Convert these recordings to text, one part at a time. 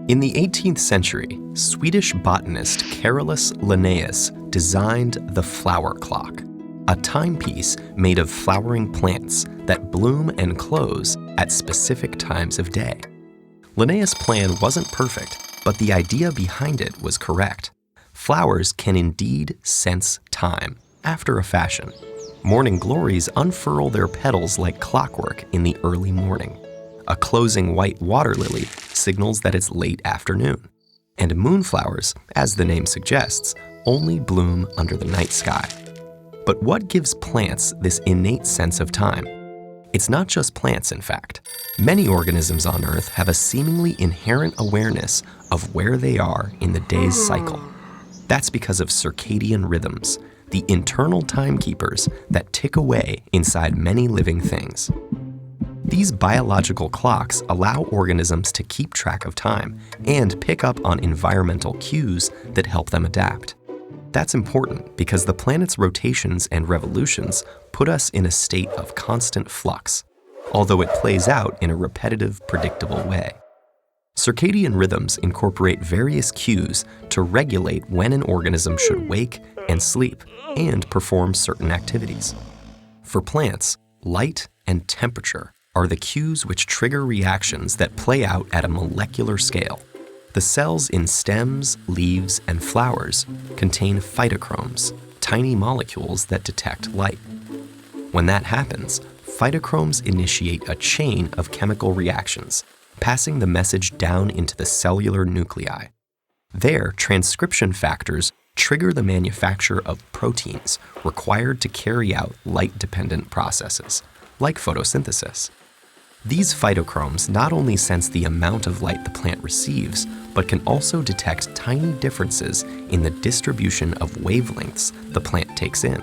In the 18th century, Swedish botanist Carolus Linnaeus designed the flower clock, a timepiece made of flowering plants that bloom and close at specific times of day. Linnaeus' plan wasn't perfect, but the idea behind it was correct. Flowers can indeed sense time, after a fashion. Morning glories unfurl their petals like clockwork in the early morning. A closing white water lily signals that it's late afternoon. And moonflowers, as the name suggests, only bloom under the night sky. But what gives plants this innate sense of time? It's not just plants, in fact. Many organisms on Earth have a seemingly inherent awareness of where they are in the day's cycle. That's because of circadian rhythms, the internal timekeepers that tick away inside many living things. These biological clocks allow organisms to keep track of time and pick up on environmental cues that help them adapt. That's important because the planet's rotations and revolutions put us in a state of constant flux, although it plays out in a repetitive, predictable way. Circadian rhythms incorporate various cues to regulate when an organism should wake and sleep and perform certain activities. For plants, light and temperature are the cues which trigger reactions that play out at a molecular scale. The cells in stems, leaves, and flowers contain phytochromes, tiny molecules that detect light. When that happens, phytochromes initiate a chain of chemical reactions, passing the message down into the cellular nuclei. There, transcription factors trigger the manufacture of proteins required to carry out light-dependent processes, like photosynthesis. These phytochromes not only sense the amount of light the plant receives, but can also detect tiny differences in the distribution of wavelengths the plant takes in.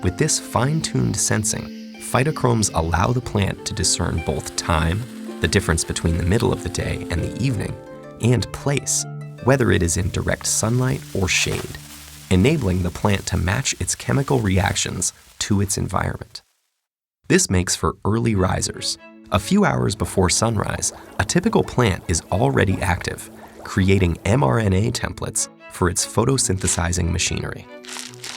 With this fine-tuned sensing, phytochromes allow the plant to discern both time, the difference between the middle of the day and the evening, and place, whether it is in direct sunlight or shade, enabling the plant to match its chemical reactions to its environment. This makes for early risers. A few hours before sunrise, a typical plant is already active, creating mRNA templates for its photosynthesizing machinery.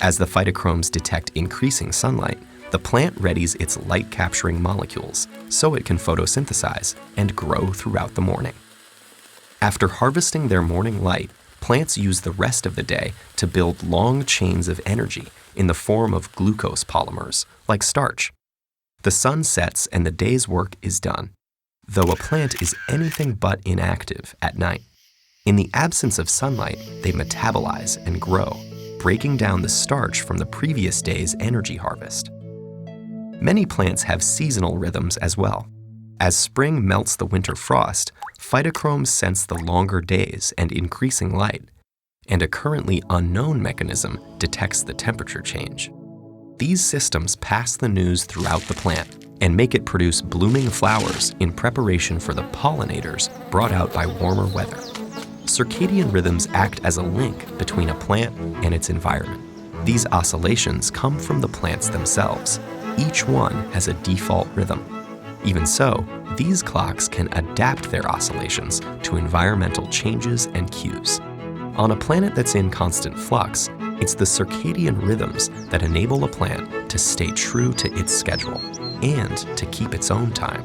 As the phytochromes detect increasing sunlight, the plant readies its light-capturing molecules so it can photosynthesize and grow throughout the morning. After harvesting their morning light, plants use the rest of the day to build long chains of energy in the form of glucose polymers, like starch. The sun sets and the day's work is done, though a plant is anything but inactive at night. In the absence of sunlight, they metabolize and grow, breaking down the starch from the previous day's energy harvest. Many plants have seasonal rhythms as well. As spring melts the winter frost, phytochromes sense the longer days and increasing light, and a currently unknown mechanism detects the temperature change. These systems pass the news throughout the plant and make it produce blooming flowers in preparation for the pollinators brought out by warmer weather. Circadian rhythms act as a link between a plant and its environment. These oscillations come from the plants themselves. Each one has a default rhythm. Even so, these clocks can adapt their oscillations to environmental changes and cues. On a planet that's in constant flux, it's the circadian rhythms that enable a plant to stay true to its schedule and to keep its own time.